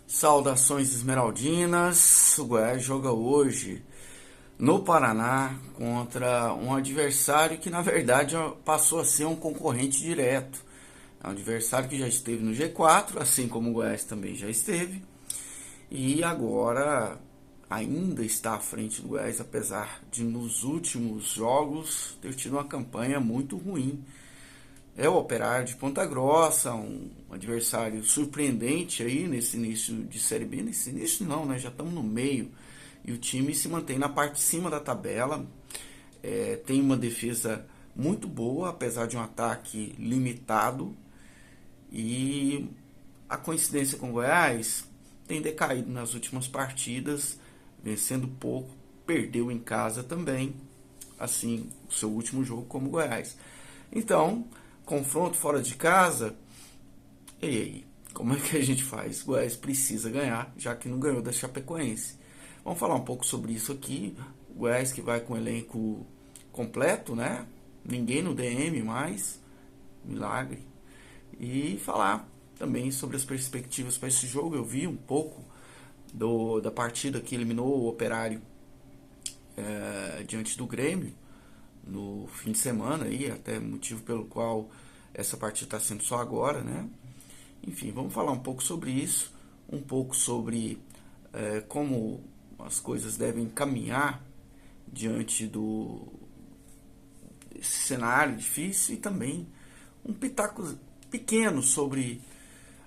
Saudações esmeraldinas. O Goiás joga hoje no Paraná contra um adversário que na verdade passou a ser um concorrente direto. É um adversário que já esteve no G4, assim como o Goiás também já esteve, e agora ainda está à frente do Goiás, apesar de nos últimos jogos ter tido uma campanha muito ruim. É o Operário de Ponta Grossa, um adversário surpreendente aí nesse início de Série B. Nesse início não, né? Já estamos no meio. E o time se mantém na parte de cima da tabela. Tem uma defesa muito boa, apesar de um ataque limitado. E a coincidência com o Goiás tem decaído nas últimas partidas, vencendo pouco, perdeu em casa também, assim, o seu último jogo como o Goiás. Então, confronto fora de casa, e aí? Como é que a gente faz? O Goiás precisa ganhar, já que não ganhou da Chapecoense. Vamos falar um pouco sobre isso aqui. O Goiás que vai com o elenco completo, né? Ninguém no DM mais, milagre. E falar também sobre as perspectivas para esse jogo. Eu vi um pouco da partida que eliminou o Operário diante do Grêmio no fim de semana aí, até motivo pelo qual essa partida está sendo só agora, né? Enfim, vamos falar um pouco sobre isso, um pouco sobre como as coisas devem caminhar diante desse cenário difícil, e também um pitaco pequeno sobre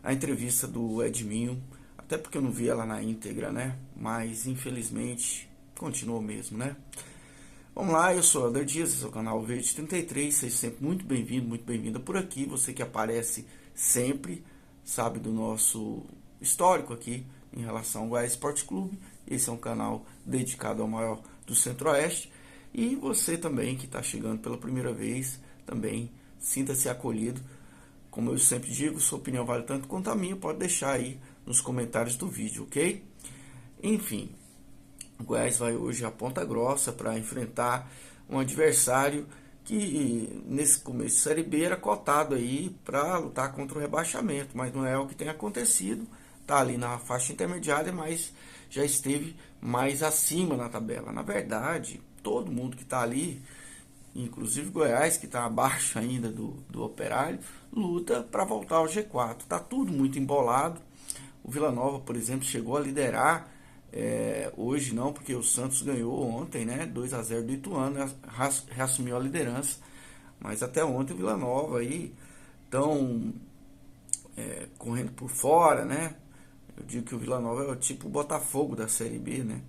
a entrevista do Edminho, até porque eu não vi ela na íntegra, né? Mas infelizmente continuou mesmo, né? Vamos lá, eu sou o Helder Dias, esse é o canal Verde 33, seja sempre muito bem-vindo, muito bem-vinda por aqui. Você que aparece sempre, sabe do nosso histórico aqui em relação ao Goiás Esporte Clube. Esse é um canal dedicado ao maior do Centro-Oeste. E você também que está chegando pela primeira vez, também sinta-se acolhido. Como eu sempre digo, sua opinião vale tanto quanto a minha, pode deixar aí nos comentários do vídeo, ok? Enfim, o Goiás vai hoje a Ponta Grossa para enfrentar um adversário que nesse começo de Série B era cotado aí para lutar contra o rebaixamento, mas não é o que tem acontecido. Está ali na faixa intermediária, mas já esteve mais acima na tabela. Na verdade, todo mundo que está ali, inclusive o Goiás, que está abaixo ainda do Operário, luta para voltar ao G4. Está tudo muito embolado. O Vila Nova, por exemplo, chegou a liderar. Hoje não, porque o Santos ganhou ontem, né? 2-0 do Ituano, reassumiu a liderança. Mas até ontem o Vila Nova aí estão correndo por fora, né? Eu digo que o Vila Nova é o tipo Botafogo da Série B, né?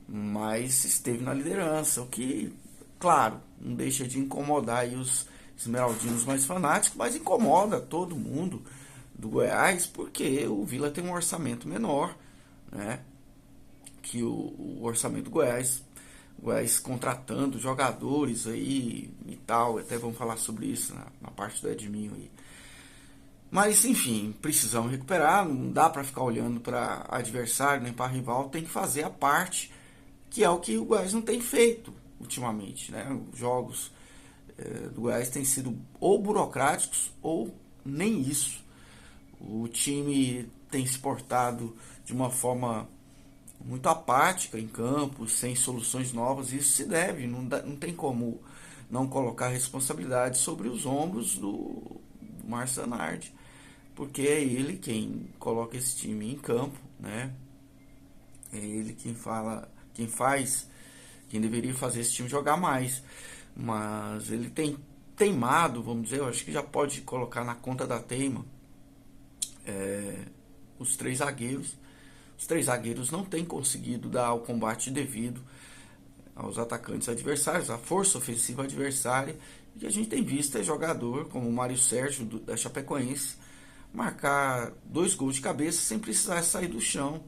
Mas esteve na liderança, o que, claro, não deixa de incomodar aí os esmeraldinos mais fanáticos, mas incomoda todo mundo do Goiás, porque o Vila tem um orçamento menor, né? Que o orçamento do Goiás contratando jogadores aí e tal, até vamos falar sobre isso na parte do Edminho aí. Mas enfim, precisamos recuperar, não dá para ficar olhando para adversário nem para rival, tem que fazer a parte, que é o que o Goiás não tem feito ultimamente, né? Os jogos do Goiás têm sido ou burocráticos ou nem isso. O time tem se portado de uma forma muito apática em campo, sem soluções novas. Isso se deve, não tem como não colocar a responsabilidade sobre os ombros do Márcio Zanardi, porque é ele quem coloca esse time em campo, né? É ele quem deveria fazer esse time jogar mais. Mas ele tem teimado, vamos dizer, eu acho que já pode colocar na conta da teima os três zagueiros. Os três zagueiros não têm conseguido dar o combate devido aos atacantes adversários, à força ofensiva adversária. E a gente tem visto jogador como o Mário Sérgio da Chapecoense marcar 2 gols de cabeça sem precisar sair do chão.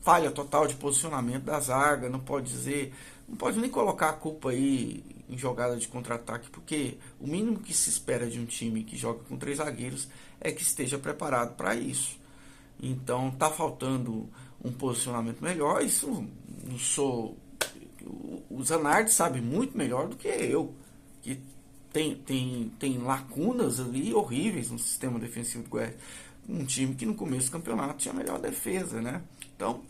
Falha total de posicionamento da zaga, não pode nem colocar a culpa aí em jogada de contra-ataque, porque o mínimo que se espera de um time que joga com 3 zagueiros é que esteja preparado para isso. Então tá faltando um posicionamento melhor. Isso não sou. O Zanardi sabe muito melhor do que eu, que tem lacunas ali horríveis no sistema defensivo do Goiás. um time que no começo do campeonato tinha a melhor defesa, né? Então,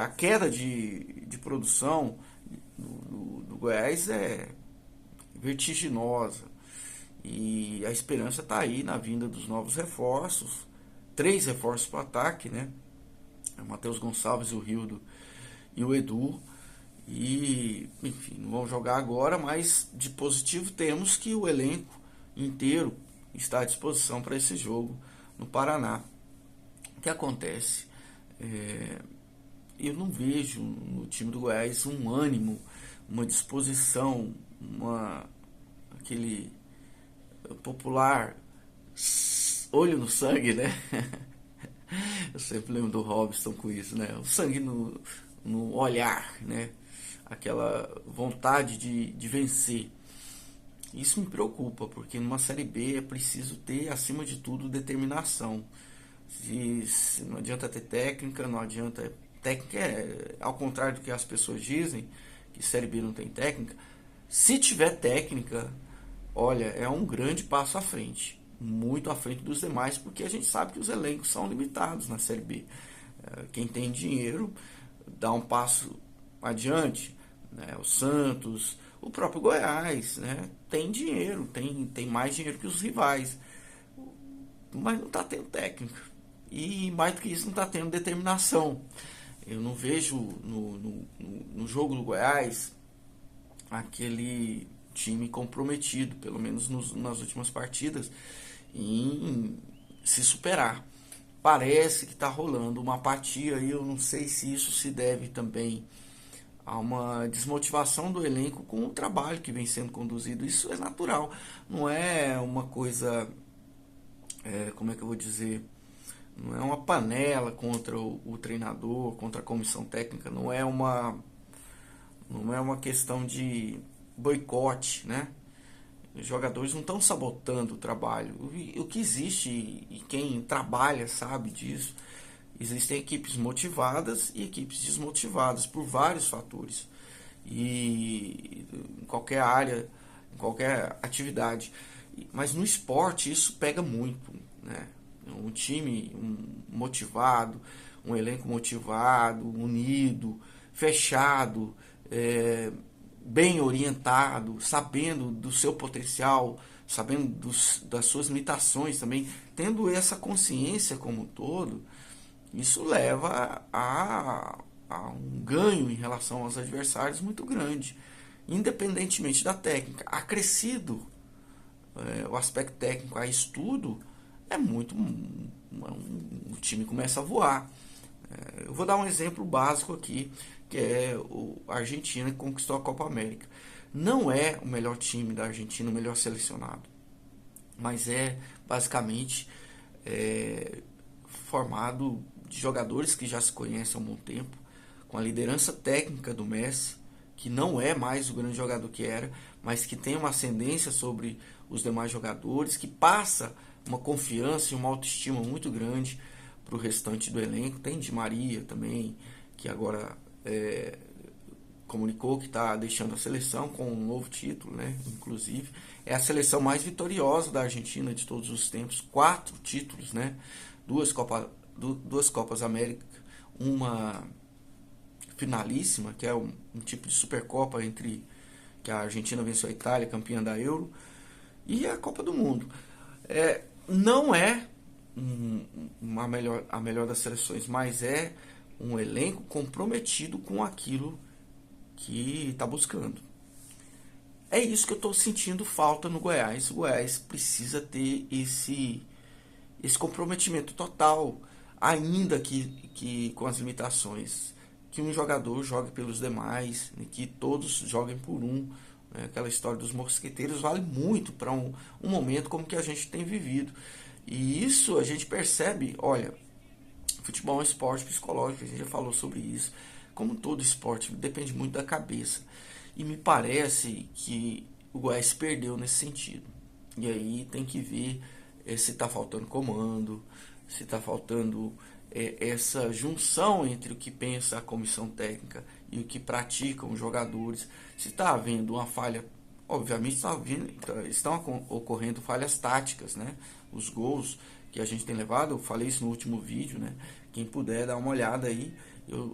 a queda de produção do Goiás é vertiginosa. E a esperança está aí na vinda dos novos reforços. 3 reforços para o ataque, né? O Matheus Gonçalves, o Rildo e o Edu. E, enfim, não vão jogar agora, mas de positivo temos que o elenco inteiro está à disposição para esse jogo no Paraná. O que acontece? Eu não vejo no time do Goiás um ânimo, uma disposição, aquele popular olho no sangue, né? Eu sempre lembro do Robson com isso, né? O sangue no olhar, né? Aquela vontade de vencer. Isso me preocupa, porque numa Série B é preciso ter, acima de tudo, determinação. Se não adianta ter técnica, não adianta... Técnica ao contrário do que as pessoas dizem, que Série B não tem técnica. Se tiver técnica, olha, é um grande passo à frente. Muito à frente dos demais, porque a gente sabe que os elencos são limitados na Série B. Quem tem dinheiro dá um passo adiante, né? O Santos, o próprio Goiás, né? Tem dinheiro, tem mais dinheiro que os rivais, mas não está tendo técnica. E mais do que isso, não está tendo determinação. Eu não vejo no jogo do Goiás aquele time comprometido, pelo menos nas últimas partidas, em se superar. Parece que está rolando uma apatia e eu não sei se isso se deve também a uma desmotivação do elenco com o trabalho que vem sendo conduzido. Isso é natural, não é uma coisa, como é que eu vou dizer, não é uma panela contra o treinador, contra a comissão técnica, não é uma questão de boicote, né? Os jogadores não estão sabotando o trabalho. O que existe, e quem trabalha sabe disso, existem equipes motivadas e equipes desmotivadas por vários fatores. E em qualquer área, em qualquer atividade. Mas no esporte isso pega muito, né? Um time motivado, um elenco motivado, unido, fechado, bem orientado, sabendo do seu potencial, sabendo das suas limitações também, tendo essa consciência como um todo, isso leva a um ganho em relação aos adversários muito grande, independentemente da técnica. Acrescido o aspecto técnico a estudo, é muito... o time começa a voar. Eu vou dar um exemplo básico aqui, que é a Argentina, que conquistou a Copa América. Não é o melhor time da Argentina, o melhor selecionado, mas é basicamente formado de jogadores que já se conhecem há um bom tempo, com a liderança técnica do Messi, que não é mais o grande jogador que era, mas que tem uma ascendência sobre os demais jogadores, que passa uma confiança e uma autoestima muito grande para o restante do elenco. Tem Di Maria também, que agora comunicou que está deixando a seleção com um novo título, né? Inclusive é a seleção mais vitoriosa da Argentina de todos os tempos, 4 títulos, né? Duas Copas América, uma finalíssima, que é um tipo de Supercopa entre que a Argentina venceu a Itália, campeã da Euro, e a Copa do Mundo. Não é a melhor das seleções, mas é um elenco comprometido com aquilo que está buscando. É isso que eu estou sentindo falta no Goiás. O Goiás precisa ter esse comprometimento total, ainda que com as limitações. Que um jogador jogue pelos demais, que todos joguem por um. Aquela história dos mosqueteiros vale muito para um momento como que a gente tem vivido. E isso a gente percebe, olha, futebol é um esporte psicológico, a gente já falou sobre isso. Como todo esporte, depende muito da cabeça. E me parece que o Goiás perdeu nesse sentido. E aí tem que ver se está faltando comando, se está faltando essa junção entre o que pensa a comissão técnica e o que praticam os jogadores. Se está havendo uma falha, obviamente estão ocorrendo falhas táticas, né? Os gols que a gente tem levado. Eu falei isso no último vídeo, né? Quem puder dar uma olhada aí.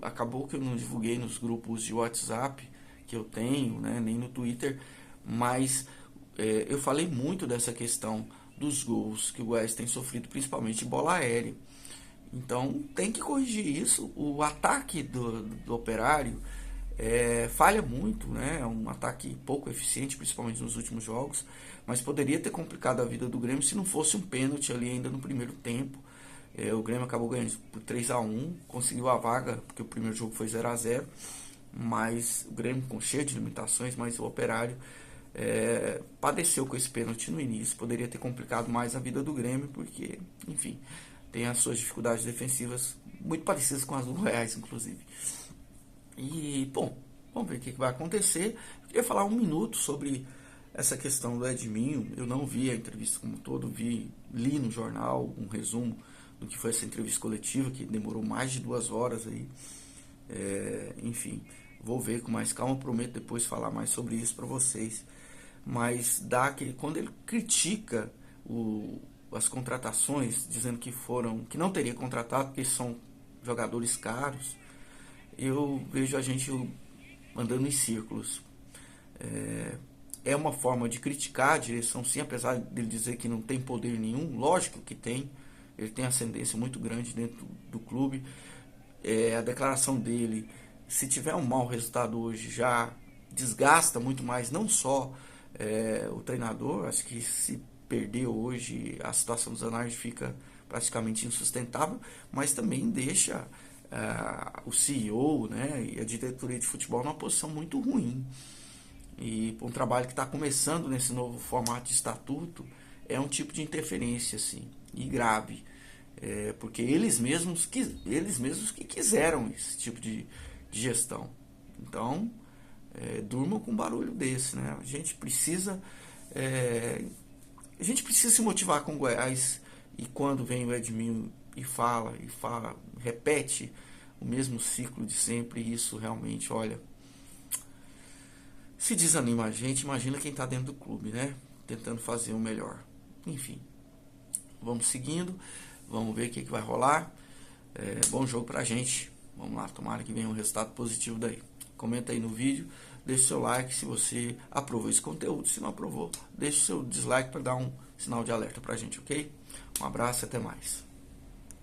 Acabou que eu não divulguei nos grupos de WhatsApp que eu tenho, né? Nem no Twitter, mas eu falei muito dessa questão dos gols que o Goiás tem sofrido, principalmente de bola aérea. Então tem que corrigir isso. O ataque do Operário falha muito, né? É um ataque pouco eficiente, principalmente nos últimos jogos, mas poderia ter complicado a vida do Grêmio se não fosse um pênalti ali ainda no primeiro tempo. O Grêmio acabou ganhando por 3-1, conseguiu a vaga, porque o primeiro jogo foi 0-0, mas o Grêmio com cheio de limitações, mas o Operário padeceu com esse pênalti no início. Poderia ter complicado mais a vida do Grêmio, porque, enfim, tem as suas dificuldades defensivas muito parecidas com as do Goiás, inclusive. E, bom, vamos ver o que vai acontecer. Eu queria falar um minuto sobre essa questão do Edminho. Eu não vi a entrevista como um todo, li no jornal um resumo do que foi essa entrevista coletiva, que demorou mais de 2 horas aí. Enfim, vou ver com mais calma, prometo depois falar mais sobre isso para vocês. Mas quando ele critica as contratações, dizendo que não teria contratado porque são jogadores caros, eu vejo a gente andando em círculos. É uma forma de criticar a direção, sim, apesar dele dizer que não tem poder nenhum. Lógico que tem, ele tem ascendência muito grande dentro do clube. A declaração dele, se tiver um mau resultado hoje, já desgasta muito mais, não só o treinador. Acho que se perder hoje, a situação do Zanardi fica praticamente insustentável, mas também deixa o CEO, né, e a diretoria de futebol numa posição muito ruim. E para um trabalho que está começando nesse novo formato de estatuto, é um tipo de interferência assim, e grave, porque eles mesmos que quiseram esse tipo de gestão. Então, durmam com um barulho desse, né? A gente precisa se motivar com o Goiás, e quando vem o Edminho e fala, repete o mesmo ciclo de sempre, isso realmente, olha, se desanima a gente. Imagina quem está dentro do clube, né? Tentando fazer o melhor. Enfim, vamos seguindo, vamos ver o que vai rolar. Bom jogo pra gente. Vamos lá, tomara que venha um resultado positivo daí. Comenta aí no vídeo, deixe seu like se você aprovou esse conteúdo. Se não aprovou, deixe seu dislike para dar um sinal de alerta pra gente, ok? Um abraço e até mais.